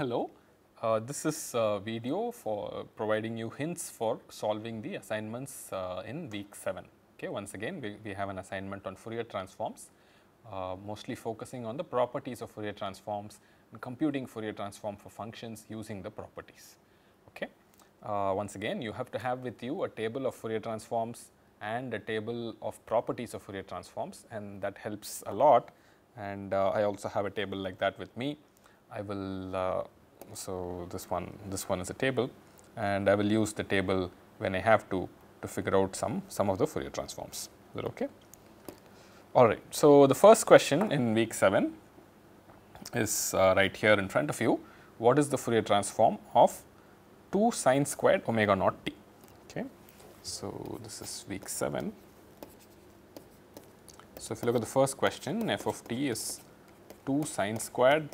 Hello, this is a video for providing you hints for solving the assignments in week 7. Okay, once again we have an assignment on Fourier transforms, mostly focusing on the properties of Fourier transforms and computing Fourier transform for functions using the properties. Okay. Once again you have to have with you a table of Fourier transforms and a table of properties of Fourier transforms, and that helps a lot, and I also have a table like that with me. I will so this one is a table, and I will use the table when I have to figure out some of the Fourier transforms. Is that okay? All right. So the first question in week 7 is right here in front of you. What is the Fourier transform of 2 sine squared omega naught t? Okay. So this is week 7. So if you look at the first question, f of t is 2 sine squared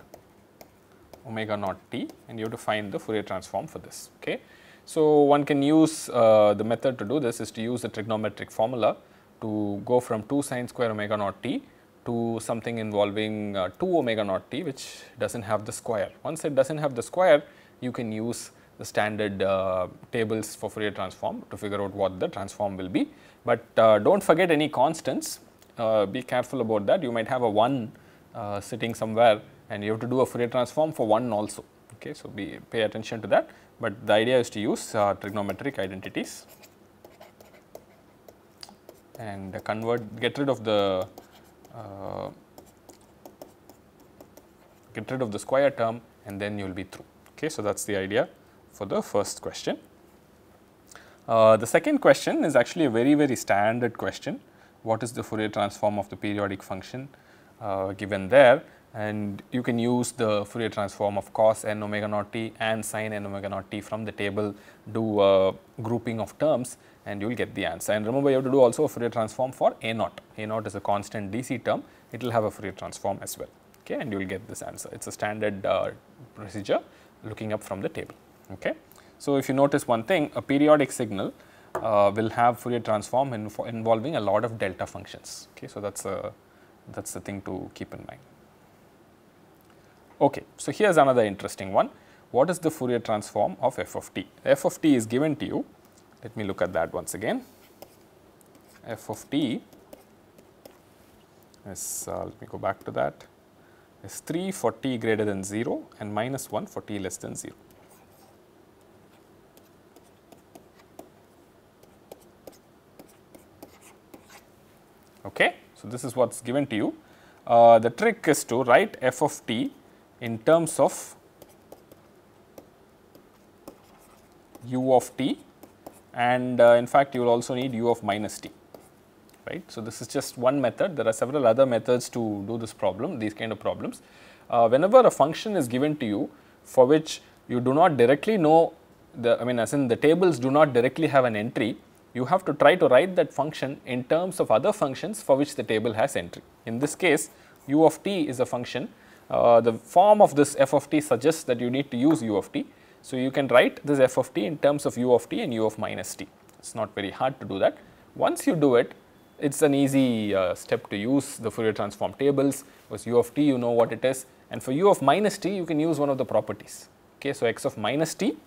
omega naught t, and you have to find the Fourier transform for this. Okay. So one can use the method to do this is to use the trigonometric formula to go from 2 sine square omega naught t to something involving 2 omega naught t, which does not have the square. Once it does not have the square, you can use the standard tables for Fourier transform to figure out what the transform will be. But do not forget any constants, be careful about that. You might have a 1 sitting somewhere, and you have to do a Fourier transform for 1 also. Okay, so pay attention to that, but the idea is to use trigonometric identities and get rid of the square term, and then you will be through. Okay, so that is the idea for the first question. The second question is actually a very standard question. What is the Fourier transform of the periodic function given there? And you can use the Fourier transform of cos n omega naught t and sin n omega naught t from the table, do a grouping of terms, and you will get the answer. And remember, you have to do also a Fourier transform for a naught. A naught is a constant DC term, it will have a Fourier transform as well. Okay, and you will get this answer. It is a standard procedure looking up from the table. Okay. So if you notice one thing, a periodic signal will have Fourier transform involving a lot of delta functions. Okay, so that's the thing to keep in mind. Okay, so here's another interesting one. What is the Fourier transform of f of t? F of t is given to you. Let me look at that once again. F of t is, let me go back to that, is 3 for t greater than 0 and minus 1 for t less than 0. Okay, so this is what is given to you. The trick is to write f of t in terms of u of t, and in fact you will also need u of minus t, right. So this is just one method. There are several other methods to do this problem, these kind of problems. Whenever a function is given to you for which you do not directly know as in the tables do not directly have an entry, you have to try to write that function in terms of other functions for which the table has entry. In this case, u of t is a function. The form of this f of t suggests that you need to use u of t. So you can write this f of t in terms of u of t and u of minus t. It is not very hard to do that. Once you do it, it is an easy step to use the Fourier transform tables, because u of t you know what it is, and for u of minus t you can use one of the properties. Okay, so x of minus t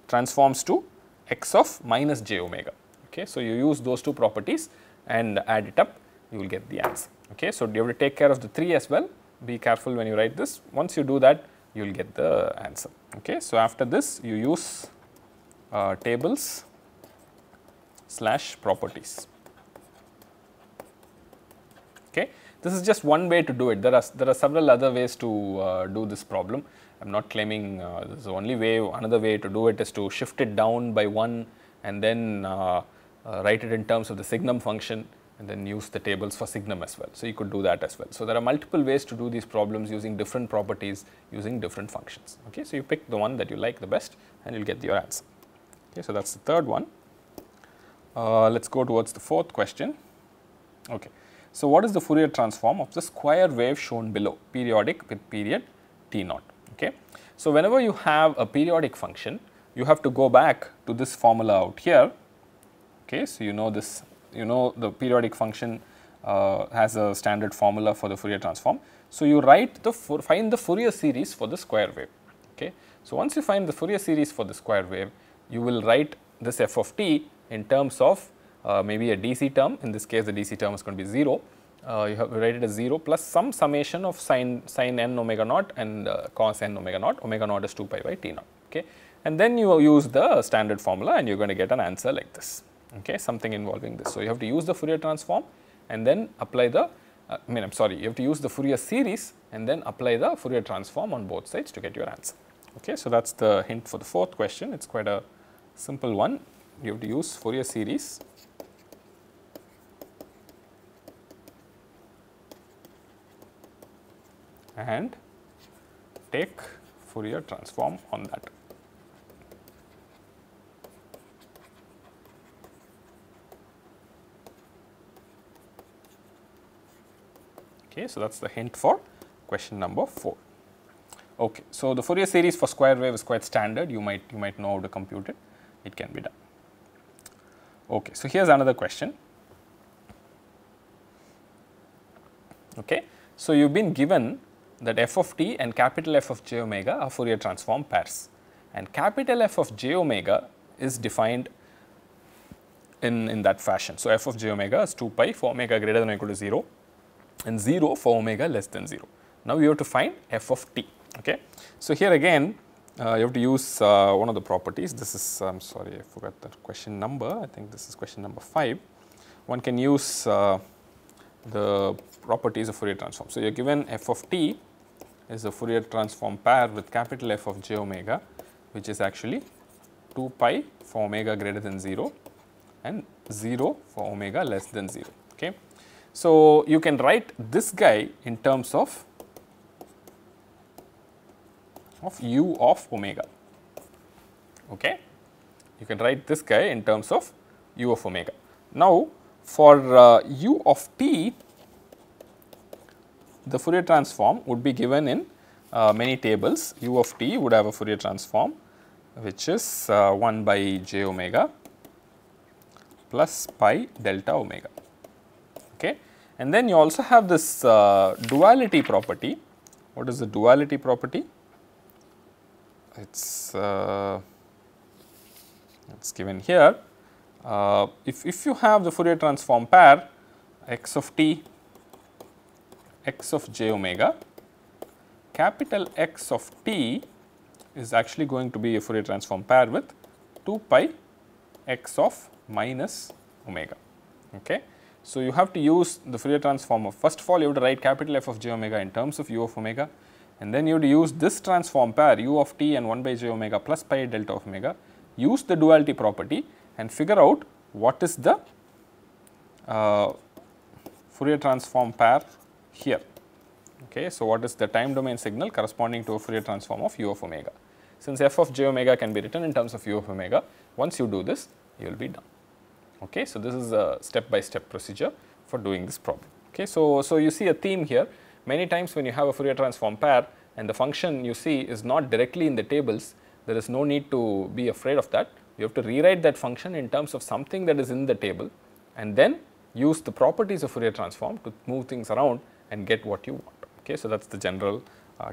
transforms to x of minus j omega. Okay, so you use those two properties and add it up, you will get the answer. Okay, so you have to take care of the 3 as well. Be careful when you write this. Once you do that, you will get the answer. Okay, so after this you use tables / properties. Okay, this is just one way to do it. There are several other ways to do this problem. I am not claiming this is the only way. Another way to do it is to shift it down by 1 and then write it in terms of the signum function, and then use the tables for signum as well. So you could do that as well. So there are multiple ways to do these problems using different properties, using different functions. Okay, so you pick the one that you like the best, and you'll get your answer. Okay, so that's the third one. Let's go towards the fourth question. Okay, so what is the Fourier transform of the square wave shown below, periodic with period t naught? Okay, so whenever you have a periodic function, you have to go back to this formula out here. Okay, so you know this. You know the periodic function has a standard formula for the Fourier transform. So you find the Fourier series for the square wave. Okay. So, once you find the Fourier series for the square wave, you will write this f of t in terms of maybe a DC term. In this case, the DC term is going to be 0. You have to write it as 0 plus some summation of sin n omega naught and cos n omega naught. Omega naught is 2 pi by t naught. Okay. And then you use the standard formula and you are going to get an answer like this, okay, something involving this. So, you have to use the Fourier transform and then apply the you have to use the Fourier series and then apply the Fourier transform on both sides to get your answer. Okay. So, that is the hint for the fourth question. It is quite a simple one. You have to use Fourier series and take Fourier transform on that. Okay, so that is the hint for question number 4. Okay, so the Fourier series for square wave is quite standard. You might know how to compute it. It can be done. Okay, so here's another question. Okay, so you've been given that f of t and capital F of j omega are Fourier transform pairs, and capital F of j omega is defined in that fashion. So, f of j omega is 2 pi for omega greater than or equal to 0 and 0 for omega less than 0. Now, you have to find f of t. Okay. So, here again you have to use one of the properties. This is I am sorry, I forgot the question number. I think this is question number 5. One can use the properties of Fourier transform. So, you are given f of t is a Fourier transform pair with capital F of j omega, which is actually 2 pi for omega greater than 0 and 0 for omega less than 0. Okay. So, you can write this guy in terms of u of omega. Okay. You can write this guy in terms of u of omega. Now, for u of t, the Fourier transform would be given in many tables. U of t would have a Fourier transform which is 1 by j omega plus pi delta omega. Okay. And then you also have this duality property. What is the duality property? It's given here. If you have the Fourier transform pair x of t, x of j omega, capital X of t is actually going to be a Fourier transform pair with 2 pi x of minus omega. Okay. So, you have to use the Fourier transform of, first of all you have to write capital F of j omega in terms of u of omega, and then you have to use this transform pair u of t and 1 by j omega plus pi delta of omega, use the duality property and figure out what is the Fourier transform pair here. Okay. So, what is the time domain signal corresponding to a Fourier transform of u of omega. Since f of j omega can be written in terms of u of omega, once you do this, you will be done. Okay. So, this is a step by step procedure for doing this problem. Okay. So, you see a theme here. Many times when you have a Fourier transform pair and the function you see is not directly in the tables, there is no need to be afraid of that. You have to rewrite that function in terms of something that is in the table and then use the properties of Fourier transform to move things around and get what you want. Okay. So, that is the general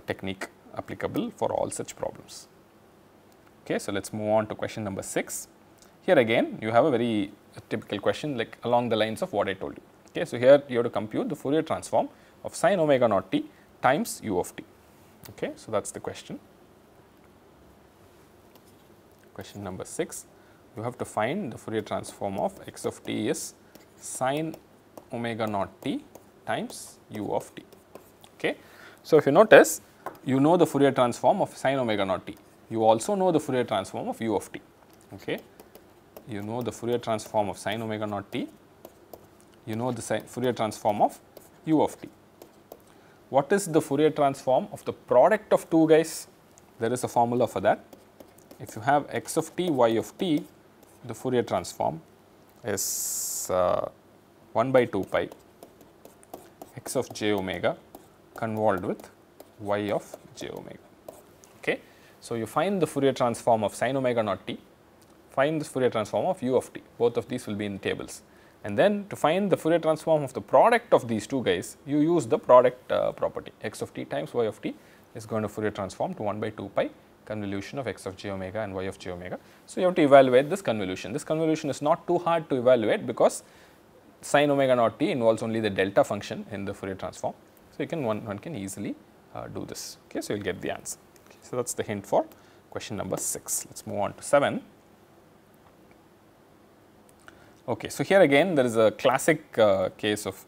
technique applicable for all such problems. Okay. So, let us move on to question number 6. Here again you have a very typical question like along the lines of what I told you. Okay. So, here you have to compute the Fourier transform of sin omega naught t times u of t. Okay. So, that is the question. Question number 6, you have to find the Fourier transform of x of t is sin omega naught t times u of t. Okay. So, if you notice, you know the Fourier transform of sin omega naught t. You also know the Fourier transform of u of t. Okay. You know the Fourier transform of sin omega naught t. You know the Fourier transform of u of t. What is the Fourier transform of the product of two guys? There is a formula for that. If you have x of t, y of t, the Fourier transform is 1 by 2 pi x of j omega convolved with y of j omega. Okay. So, you find the Fourier transform of sin omega naught t, find the Fourier transform of u of t, both of these will be in tables, and then to find the Fourier transform of the product of these two guys, you use the product property. X of t times y of t is going to Fourier transform to 1 by 2 pi convolution of x of j omega and y of j omega. So, you have to evaluate this convolution. This convolution is not too hard to evaluate because sin omega naught t involves only the delta function in the Fourier transform. So, you can one can easily do this. Okay, so, you will get the answer. Okay, so, that is the hint for question number 6. Let us move on to 7. Okay, so, here again there is a classic case of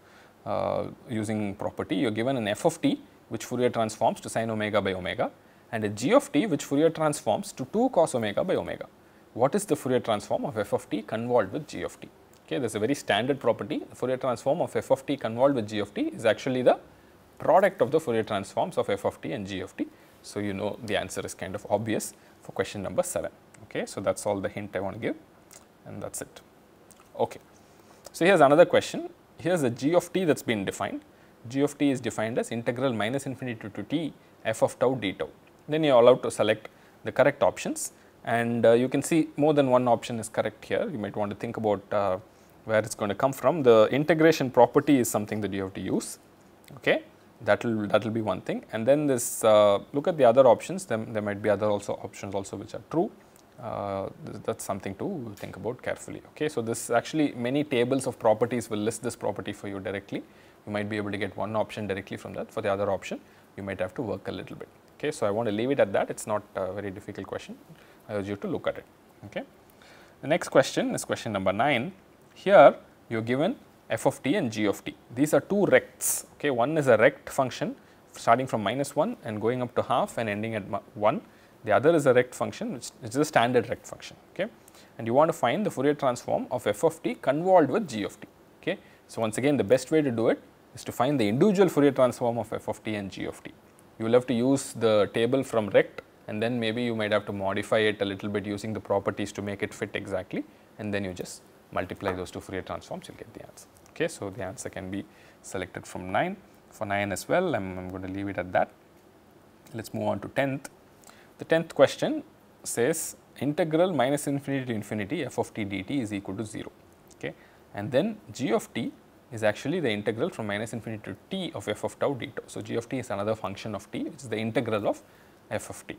using property. You are given an f of t which Fourier transforms to sin omega by omega and a g of t which Fourier transforms to 2 cos omega by omega. What is the Fourier transform of f of t convolved with g of t? Okay, there is a very standard property. The Fourier transform of f of t convolved with g of t is actually the product of the Fourier transforms of f of t and g of t. So, you know the answer is kind of obvious for question number 7. Okay, so, that is all the hint I want to give and that is it. Okay. So, here is another question. Here is a g of t that has been defined. G of t is defined as integral minus infinity to t f of tau d tau. Then you are allowed to select the correct options and you can see more than one option is correct here. You might want to think about where it is going to come from. The integration property is something that you have to use. Okay. That will be one thing, and then this look at the other options. Then there might be other options also which are true. That is something to think about carefully. Okay, so this actually many tables of properties will list this property for you directly. You might be able to get one option directly from that. For the other option, you might have to work a little bit. Okay, so I want to leave it at that. It is not a very difficult question. I urge you to look at it. Okay, the next question is question number 9. Here you are given f of t and g of t. These are two rects. Okay, one is a rect function starting from -1 and going up to half and ending at 1. The other is a rect function which is a standard rect function. Okay, and you want to find the Fourier transform of f of t convolved with g of t. Okay, so once again the best way to do it is to find the individual Fourier transform of f of t and g of t. You will have to use the table from rect and then maybe you might have to modify it a little bit using the properties to make it fit exactly, and then you just multiply those two Fourier transforms, you will get the answer. Okay, so the answer can be selected from 9. For 9 as well, I am going to leave it at that. Let us move on to 10th. The 10th question says integral minus infinity to infinity f of t dt is equal to 0. Okay, and then g of t is actually the integral from minus infinity to t of f of tau d tau. So, g of t is another function of t which is the integral of f of t.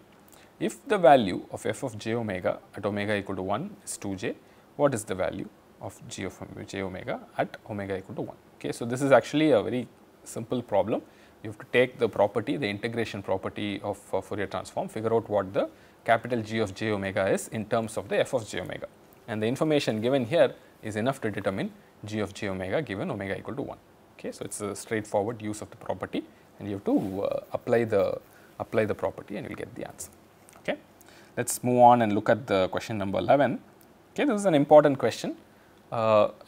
If the value of f of j omega at omega equal to 1 is 2j, what is the value of g of j omega at omega equal to 1. Okay, so, this is actually a very simple problem. You have to take the property, the integration property of Fourier transform, figure out what the capital G of j omega is in terms of the f of j omega, and the information given here is enough to determine g of j omega given omega equal to 1. Okay, so, it is a straightforward use of the property and you have to apply the property and you will get the answer. Okay, let us move on and look at the question number 11. Okay, this is an important question.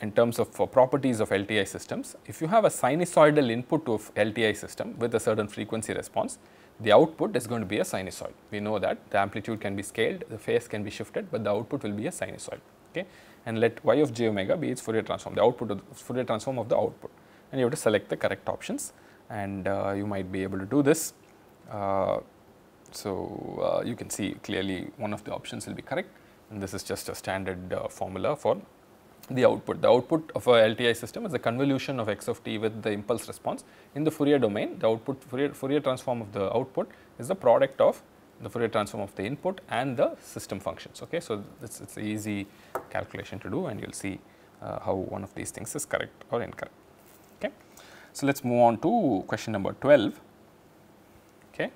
In terms of properties of LTI systems. If you have a sinusoidal input to LTI system with a certain frequency response, the output is going to be a sinusoid. We know that the amplitude can be scaled, the phase can be shifted, but the output will be a sinusoid. Okay, and let y of j omega be its Fourier transform, the output of the Fourier transform of the output, and you have to select the correct options, and you might be able to do this. So, you can see clearly one of the options will be correct, and this is just a standard formula for the output. The output of a LTI system is a convolution of x of t with the impulse response. In the Fourier domain, the output Fourier transform of the output is the product of the Fourier transform of the input and the system functions. Okay, so, it's an easy calculation to do and you will see how one of these things is correct or incorrect. Okay, so, let us move on to question number 12. Okay.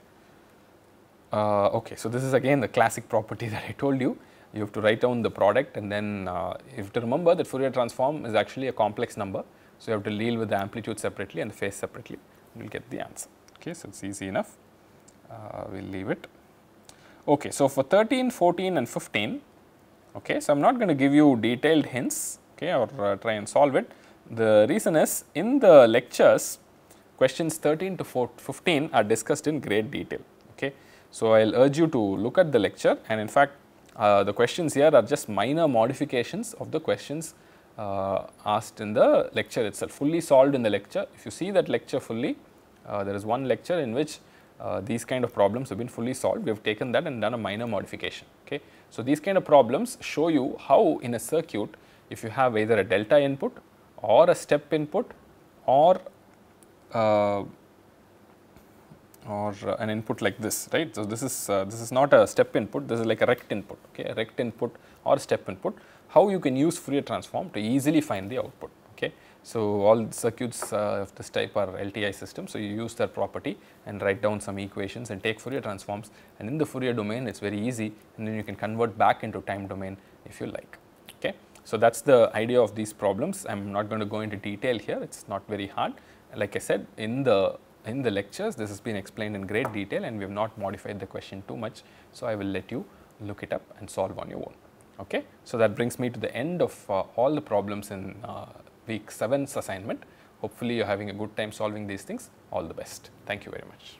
Okay, so, this is again the classic property that I told you. You have to write down the product and then you have to remember that Fourier transform is actually a complex number. So, you have to deal with the amplitude separately and the phase separately, you will get the answer. Okay, so, it is easy enough, we will leave it. Okay, so, for 13, 14 and 15, okay, so I am not going to give you detailed hints, okay, or try and solve it. The reason is in the lectures questions 13 to 15 are discussed in great detail. Okay, so, I will urge you to look at the lecture, and in fact, the questions here are just minor modifications of the questions asked in the lecture itself, fully solved in the lecture. If you see that lecture fully, there is one lecture in which these kind of problems have been fully solved. We have taken that and done a minor modification. Okay, so, these kind of problems show you how in a circuit, if you have either a delta input or a step input or or an input like this, right. So, this is not a step input, this is like a rect input, okay, a rect input or step input. How you can use Fourier transform to easily find the output, okay. So, all circuits of this type are LTI systems. So, you use their property and write down some equations and take Fourier transforms, and in the Fourier domain it is very easy, and then you can convert back into time domain if you like, okay. So, that is the idea of these problems. I am not going to go into detail here, it is not very hard. Like I said, in the lectures this has been explained in great detail and we have not modified the question too much. So, I will let you look it up and solve on your own, okay. So, that brings me to the end of all the problems in week 7's assignment. Hopefully, you are having a good time solving these things. All the best. Thank you very much.